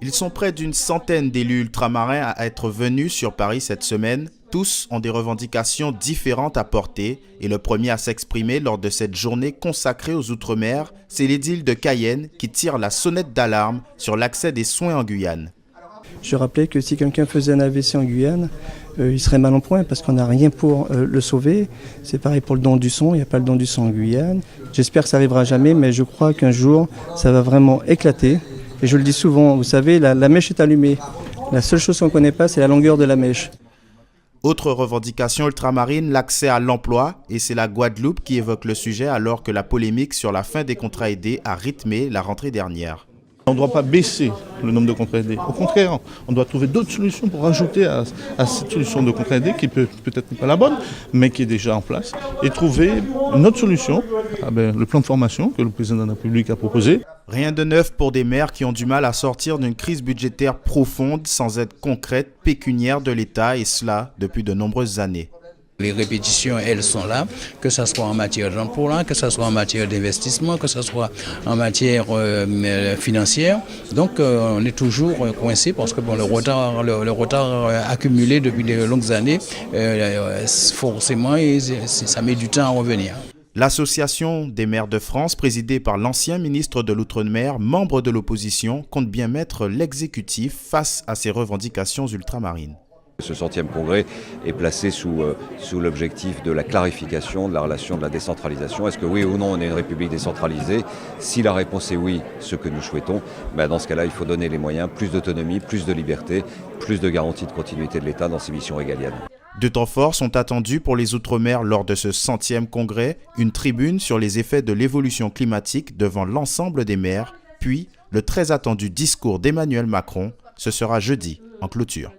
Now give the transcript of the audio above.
Ils sont près d'une centaine d'élus ultramarins à être venus sur Paris cette semaine. Tous ont des revendications différentes à porter et le premier à s'exprimer lors de cette journée consacrée aux Outre-mer, c'est l'édile de Cayenne qui tire la sonnette d'alarme sur l'accès des soins en Guyane. Je rappelais que si quelqu'un faisait un AVC en Guyane, il serait mal en point parce qu'on n'a rien pour le sauver. C'est pareil pour le don du sang, il n'y a pas le don du sang en Guyane. J'espère que ça n'arrivera jamais, mais je crois qu'un jour, ça va vraiment éclater. Et je le dis souvent, vous savez, la mèche est allumée. La seule chose qu'on ne connaît pas, c'est la longueur de la mèche. Autre revendication ultramarine, l'accès à l'emploi, et c'est la Guadeloupe qui évoque le sujet alors que la polémique sur la fin des contrats aidés a rythmé la rentrée dernière. On ne doit pas baisser le nombre de contrats aidés. Au contraire, on doit trouver d'autres solutions pour ajouter à cette solution de contrats aidés qui peut-être n'est pas la bonne, mais qui est déjà en place, et trouver une autre solution, le plan de formation que le président de la République a proposé. Rien de neuf pour des maires qui ont du mal à sortir d'une crise budgétaire profonde sans aide concrète, pécuniaire de l'État, et cela depuis de nombreuses années. Les répétitions, elles sont là, que ce soit en matière d'emploi, que ce soit en matière d'investissement, que ce soit en matière financière. Donc on est toujours coincé parce que le retard accumulé depuis de longues années, forcément, ça met du temps à revenir. L'Association des maires de France, présidée par l'ancien ministre de l'Outre-mer, membre de l'opposition, compte bien mettre l'exécutif face à ces revendications ultramarines. Ce 100e congrès est placé sous l'objectif de la clarification de la relation de la décentralisation. Est-ce que oui ou non on est une république décentralisée? Si la réponse est oui, ce que nous souhaitons, dans ce cas-là il faut donner les moyens, plus d'autonomie, plus de liberté, plus de garantie de continuité de l'État dans ses missions régaliennes. Deux temps forts sont attendus pour les Outre-mer lors de ce 100e congrès, une tribune sur les effets de l'évolution climatique devant l'ensemble des maires, puis le très attendu discours d'Emmanuel Macron, ce sera jeudi en clôture.